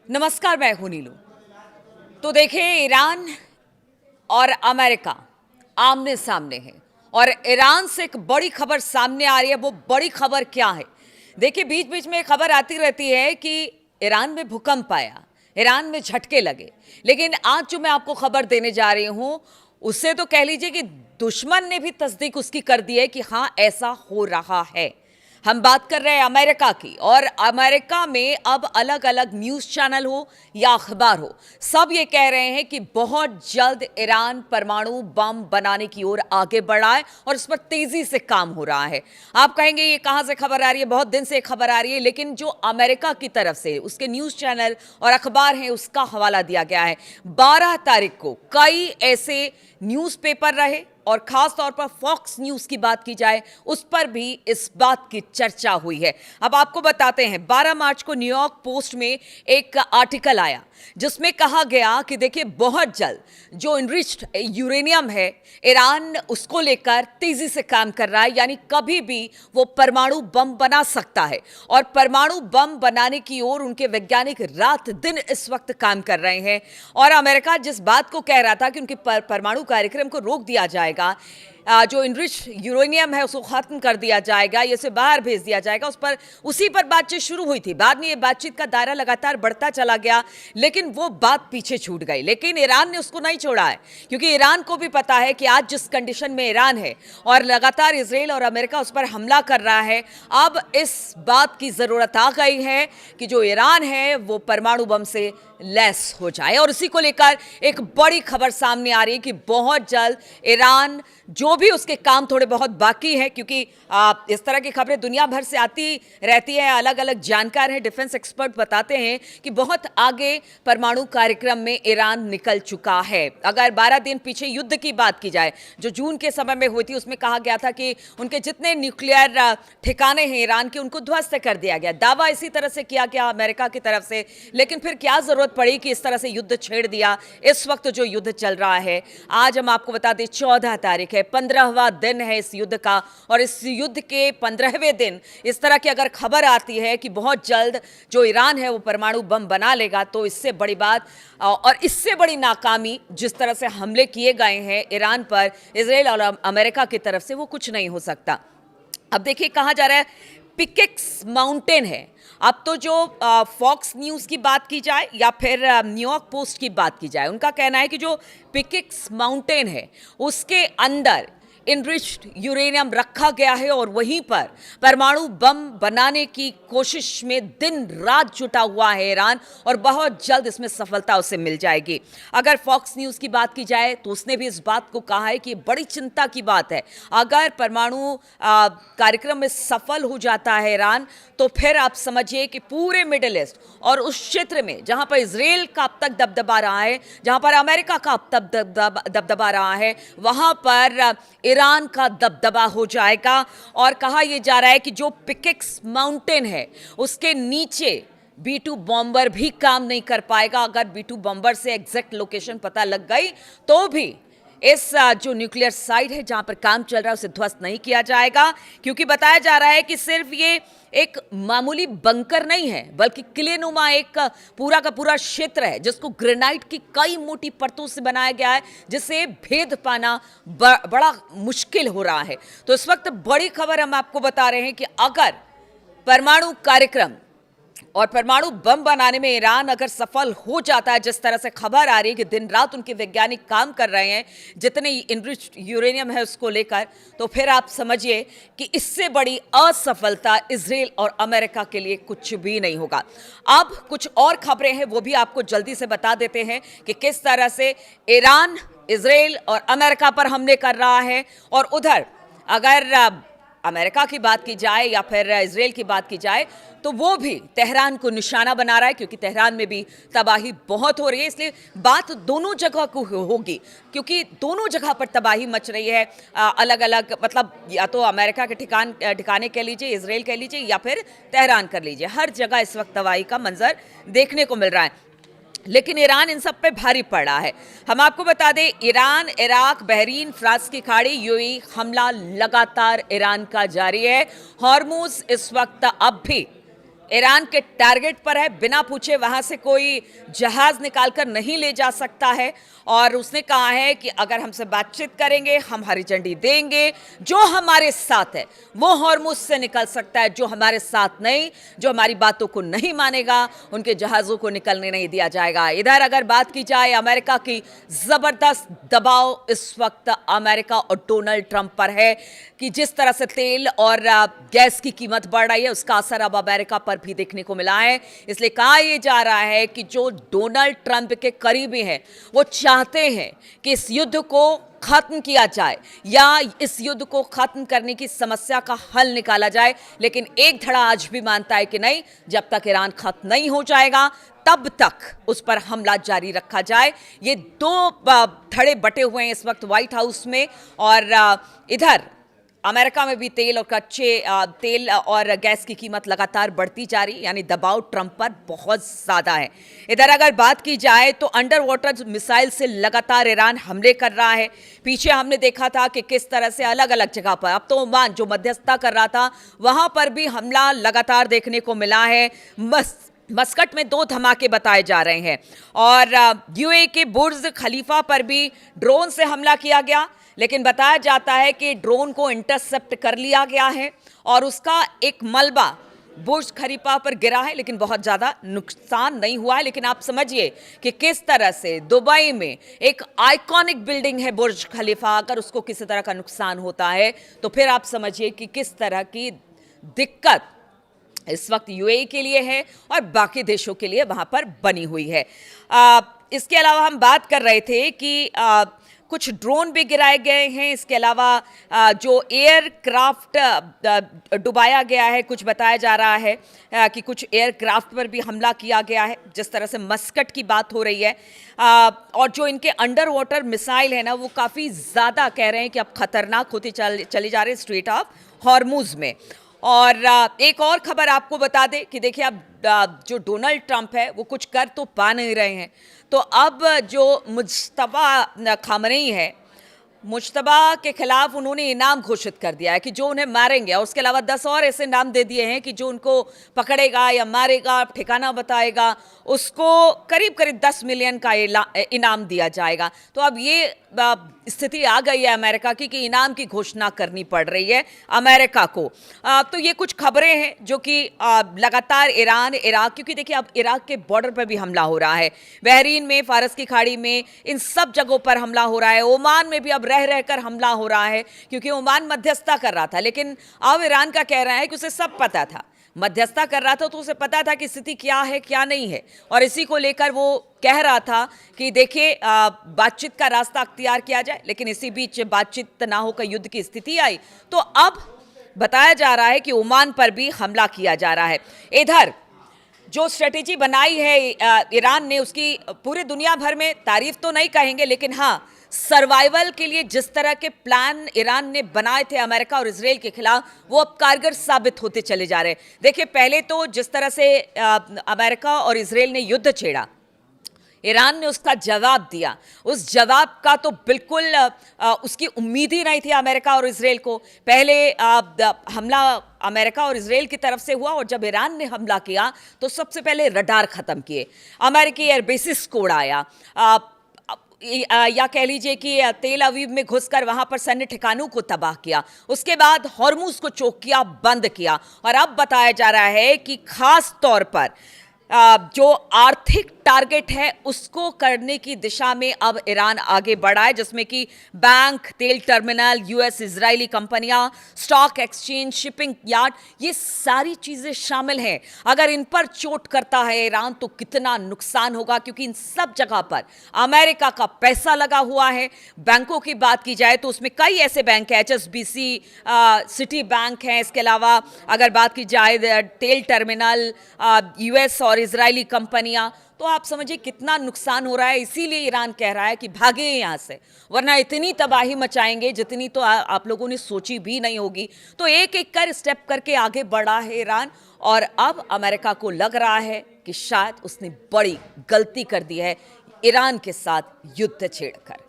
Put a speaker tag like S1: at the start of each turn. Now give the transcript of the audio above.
S1: नमस्कार, मैं हूं नीलू। तो देखिए, ईरान और अमेरिका आमने सामने हैं और ईरान से एक बड़ी खबर सामने आ रही है। वो बड़ी खबर क्या है? देखिए, बीच बीच में खबर आती रहती है कि ईरान में भूकंप आया, ईरान में झटके लगे। लेकिन आज जो मैं आपको खबर देने जा रही हूं, उससे तो कह लीजिए कि दुश्मन ने भी तस्दीक उसकी कर दी है कि हाँ, ऐसा हो रहा है। हम बात कर रहे हैं अमेरिका की, और अमेरिका में अब अलग अलग न्यूज़ चैनल हो या अखबार हो, सब ये कह रहे हैं कि बहुत जल्द ईरान परमाणु बम बनाने की ओर आगे बढ़ा है और इस पर तेजी से काम हो रहा है। आप कहेंगे ये कहां से खबर आ रही है? बहुत दिन से खबर आ रही है, लेकिन जो अमेरिका की तरफ से उसके न्यूज़ चैनल और अखबार हैं उसका हवाला दिया गया है। 12 तारीख को कई ऐसे न्यूज़पेपर रहे, और खास तौर पर फॉक्स न्यूज की बात की जाए, उस पर भी इस बात की चर्चा हुई है। अब आपको बताते हैं, 12 मार्च को न्यूयॉर्क पोस्ट में एक आर्टिकल आया जिसमें कहा गया कि देखिए, बहुत जल्द जो इनरिच्ड यूरेनियम है, ईरान उसको लेकर तेजी से काम कर रहा है, यानी कभी भी वो परमाणु बम बना सकता है। और परमाणु बम बनाने की ओर उनके वैज्ञानिक रात दिन इस वक्त काम कर रहे हैं। और अमेरिका जिस बात को कह रहा था कि उनके परमाणु कार्यक्रम को रोक दिया जाएगा, जो इनरिच यूरेनियम है उसको खत्म कर दिया जाएगा, इसे बाहर भेज दिया जाएगा, उसी पर बातचीत शुरू हुई थी। बाद में ये बातचीत का दायरा लगातार बढ़ता चला गया, लेकिन वो बात पीछे छूट गई। लेकिन ईरान ने उसको नहीं छोड़ा है, क्योंकि ईरान को भी पता है कि आज जिस कंडीशन में ईरान है और लगातार इजराइल और अमेरिका उस पर हमला कर रहा है, अब इस बात की जरूरत आ गई है कि जो ईरान है वो परमाणु बम से लैस हो जाए। और इसी को लेकर एक बड़ी खबर सामने आ रही है कि बहुत जल्द ईरान, जो भी उसके काम थोड़े बहुत बाकी हैं, क्योंकि इस तरह की खबरें दुनिया भर से आती रहती है, अलग अलग जानकार हैं, डिफेंस एक्सपर्ट बताते हैं कि बहुत आगे परमाणु कार्यक्रम में ईरान निकल चुका है। अगर 12 दिन पीछे युद्ध की बात की जाए जो जून के समय में हुई थी, उसमें कहा गया था कि उनके जितने न्यूक्लियर ठिकाने हैं ईरान के, उनको ध्वस्त कर दिया गया। दावा इसी तरह से किया गया अमेरिका की तरफ से, लेकिन फिर क्या जरूरत पड़ी कि इस तरह से युद्ध छेड़ दिया। इस वक्त जो युद्ध चल रहा है, आज हम आपको बता दें 14 तारीख है, 15वां दिन है इस युद्ध का, और इस युद्ध के 15वें दिन इस तरह की अगर खबर आती है कि बहुत जल्द जो ईरान है वो परमाणु बम बना लेगा, तो इससे बड़ी बात और इससे बड़ी नाकामी, जिस तरह से हमले किए गए हैं ईरान पर इजराइल और अमेरिका की तरफ से, वो कुछ नहीं हो सकता। अब देखिए, कहा जा रहा है पिकेक्स माउंटेन है। अब तो जो फॉक्स न्यूज़ की बात की जाए या फिर न्यूयॉर्क पोस्ट की बात की जाए, उनका कहना है कि जो पिकेक्स माउंटेन है उसके अंदर इनरिच्ड यूरेनियम रखा गया है, और वहीं पर परमाणु बम बनाने की कोशिश में दिन रात जुटा हुआ है ईरान, और बहुत जल्द इसमें सफलता उसे मिल जाएगी। अगर फॉक्स न्यूज़ की बात की जाए तो उसने भी इस बात को कहा है कि बड़ी चिंता की बात है, अगर परमाणु कार्यक्रम में सफल हो जाता है ईरान, तो फिर आप समझिए कि पूरे मिडिल ईस्ट और उस क्षेत्र में जहां पर इजराइल का अब तक दबदबा रहा है, जहां पर अमेरिका का अब तक दबदबा रहा है, वहां पर ईरान का दबदबा हो जाएगा। और कहा यह जा रहा है कि जो पिकेक्स माउंटेन है उसके नीचे B2 बॉम्बर भी काम नहीं कर पाएगा। अगर B2 बॉम्बर से एग्जैक्ट लोकेशन पता लग गई तो भी इस जो न्यूक्लियर साइट है जहां पर काम चल रहा है उसे ध्वस्त नहीं किया जाएगा, क्योंकि बताया जा रहा है कि सिर्फ ये एक मामूली बंकर नहीं है, बल्कि किलेनुमा एक पूरा का पूरा क्षेत्र है जिसको ग्रेनाइट की कई मोटी परतों से बनाया गया है, जिसे भेद पाना बड़ा मुश्किल हो रहा है। तो इस वक्त बड़ी खबर हम आपको बता रहे हैं कि अगर परमाणु कार्यक्रम और परमाणु बम बनाने में ईरान अगर सफल हो जाता है, जिस तरह से खबर आ रही है कि दिन रात उनके वैज्ञानिक काम कर रहे हैं जितने इनरिच्ड यूरेनियम है उसको लेकर, तो फिर आप समझिए कि इससे बड़ी असफलता इजराइल और अमेरिका के लिए कुछ भी नहीं होगा। अब कुछ और खबरें हैं, वो भी आपको जल्दी से बता देते हैं कि किस तरह से ईरान इजराइल और अमेरिका पर हमले कर रहा है। और उधर अगर अमेरिका की बात की जाए या फिर इजराइल की बात की जाए, तो वो भी तेहरान को निशाना बना रहा है, क्योंकि तेहरान में भी तबाही बहुत हो रही है। इसलिए बात दोनों जगह को होगी, क्योंकि दोनों जगह पर तबाही मच रही है। अलग अलग, मतलब या तो अमेरिका के ठिकाने कह लीजिए, इजराइल कह लीजिए, या फिर तेहरान कर लीजिए, हर जगह इस वक्त तबाही का मंजर देखने को मिल रहा है। लेकिन ईरान इन सब पे भारी पड़ा है। हम आपको बता दें, ईरान, इराक, बहरीन, फ्रांस की खाड़ी, यूएई हमला लगातार ईरान का जारी है। हॉर्मुज इस वक्त अब भी ईरान के टारगेट पर है, बिना पूछे वहां से कोई जहाज निकालकर नहीं ले जा सकता है। और उसने कहा है कि अगर हमसे बातचीत करेंगे, हम हरी झंडी देंगे, जो हमारे साथ है वो हॉर्मुज से निकल सकता है, जो हमारे साथ नहीं, जो हमारी बातों को नहीं मानेगा, उनके जहाजों को निकलने नहीं दिया जाएगा। इधर अगर बात की जाए अमेरिका की, जबरदस्त दबाव इस वक्त अमेरिका और डोनाल्ड ट्रंप पर है कि जिस तरह से तेल और गैस की कीमत बढ़ रही है, उसका असर अब अमेरिका पर भी देखने को मिला है। इसलिए कहा यह जा रहा है कि जो डोनाल्ड ट्रंप के करीबी हैं वो चाहते हैं कि इस युद्ध को खत्म किया जाए या इस युद्ध को खत्म करने की समस्या का हल निकाला जाए। लेकिन एक धड़ा आज भी मानता है कि नहीं, जब तक ईरान खत्म नहीं हो जाएगा तब तक उस पर हमला जारी रखा जाए। ये दो धड़े बटे हुए हैं इस वक्त व्हाइट हाउस में। और इधर अमेरिका में भी तेल और गैस की कीमत लगातार बढ़ती जा रही, यानी दबाव ट्रंप पर बहुत ज्यादा है। इधर अगर बात की जाए तो अंडर वाटर मिसाइल से लगातार ईरान हमले कर रहा है। पीछे हमने देखा था कि किस तरह से अलग अलग जगह पर, अब तो ओमान जो मध्यस्थता कर रहा था वहां पर भी हमला लगातार देखने को मिला है। मस्कट में 2 धमाके बताए जा रहे हैं और यूएई के बुर्ज खलीफा पर भी ड्रोन से हमला किया गया, लेकिन बताया जाता है कि ड्रोन को इंटरसेप्ट कर लिया गया है और उसका एक मलबा बुर्ज खलीफा पर गिरा है, लेकिन बहुत ज़्यादा नुकसान नहीं हुआ है। लेकिन आप समझिए कि किस तरह से दुबई में एक आइकॉनिक बिल्डिंग है बुर्ज खलीफा, अगर उसको किसी तरह का नुकसान होता है तो फिर आप समझिए कि किस तरह की दिक्कत इस वक्त यूएई के लिए है और बाकी देशों के लिए वहां पर बनी हुई है। इसके अलावा हम बात कर रहे थे कि कुछ ड्रोन भी गिराए गए हैं। इसके अलावा जो एयरक्राफ्ट डुबाया गया है, कुछ बताया जा रहा है कि कुछ एयरक्राफ्ट पर भी हमला किया गया है, जिस तरह से मस्कट की बात हो रही है। और जो इनके अंडर वाटर मिसाइल है ना, वो काफ़ी ज़्यादा कह रहे हैं कि अब खतरनाक होती चली जा रही है स्ट्रेट ऑफ हॉर्मुज में। और एक और खबर आपको बता दें कि देखिए अब जो डोनाल्ड ट्रंप है वो कुछ कर तो पा नहीं रहे हैं, तो अब जो मुज्तबा खामनेई है, मुज्तबा के खिलाफ उन्होंने इनाम घोषित कर दिया है कि जो उन्हें मारेंगे, और उसके अलावा 10 और ऐसे नाम दे दिए हैं कि जो उनको पकड़ेगा या मारेगा, ठिकाना बताएगा, उसको करीब करीब 10 मिलियन का इनाम दिया जाएगा। तो अब ये स्थिति आ गई है अमेरिका की कि इनाम की घोषणा करनी पड़ रही है अमेरिका को। तो ये कुछ खबरें हैं जो कि लगातार ईरान, इराक, क्योंकि देखिए अब इराक के बॉर्डर पर भी हमला हो रहा है, बहरीन में, फारस की खाड़ी में, इन सब जगहों पर हमला हो रहा है। ओमान में भी अब रह रहकर हमला हो रहा है क्योंकि ओमान मध्यस्थता कर रहा था, लेकिन अब ईरान का कह रहा है कि उसे सब पता था, मध्यस्थता कर रहा था तो उसे पता था कि स्थिति क्या है क्या नहीं है, और इसी को लेकर वो कह रहा था कि देखिए बातचीत का रास्ता अख्तियार किया जाए। लेकिन इसी बीच बातचीत ना होकर युद्ध की स्थिति आई, तो अब बताया जा रहा है कि ओमान पर भी हमला किया जा रहा है। इधर जो स्ट्रेटेजी बनाई है ईरान ने, उसकी पूरी दुनिया भर में तारीफ तो नहीं कहेंगे, लेकिन हाँ, सर्वाइवल के लिए जिस तरह के प्लान ईरान ने बनाए थे अमेरिका और इजराइल के खिलाफ, वो अब कारगर साबित होते चले जा रहे हैं। देखिए पहले तो जिस तरह से अमेरिका और इजराइल ने युद्ध छेड़ा, ईरान ने उसका जवाब दिया, उस जवाब का तो बिल्कुल उसकी उम्मीद ही नहीं थी अमेरिका और इजराइल को। पहले हमला अमेरिका और इजराइल की तरफ से हुआ, और जब ईरान ने हमला किया तो सबसे पहले रडार खत्म किए, अमेरिकी एयरबेसिस को उड़ाया, या कह लीजिए कि तेल अवीव में घुसकर वहां पर सैन्य ठिकानों को तबाह किया। उसके बाद हॉर्मुज को चोक किया, बंद किया, और अब बताया जा रहा है कि खास तौर पर जो आर्थिक टारगेट है उसको करने की दिशा में अब ईरान आगे बढ़ा है, जिसमें कि बैंक, तेल टर्मिनल, यूएस इजरायली कंपनियां, स्टॉक एक्सचेंज, शिपिंग यार्ड, ये सारी चीजें शामिल हैं। अगर इन पर चोट करता है ईरान तो कितना नुकसान होगा, क्योंकि इन सब जगह पर अमेरिका का पैसा लगा हुआ है। बैंकों की बात की जाए तो उसमें कई ऐसे बैंक हैं, HSBC, सिटी बैंक हैं। इसके अलावा अगर बात की जाए तेल टर्मिनल, यूएस और इजरायली कंपनियां, तो आप समझिए कितना नुकसान हो रहा है। इसीलिए ईरान कह रहा है कि भागे यहाँ से, वरना इतनी तबाही मचाएंगे जितनी तो आप लोगों ने सोची भी नहीं होगी। तो एक एक कर स्टेप करके आगे बढ़ा है ईरान, और अब अमेरिका को लग रहा है कि शायद उसने बड़ी गलती कर दी है ईरान के साथ युद्ध छेड़कर।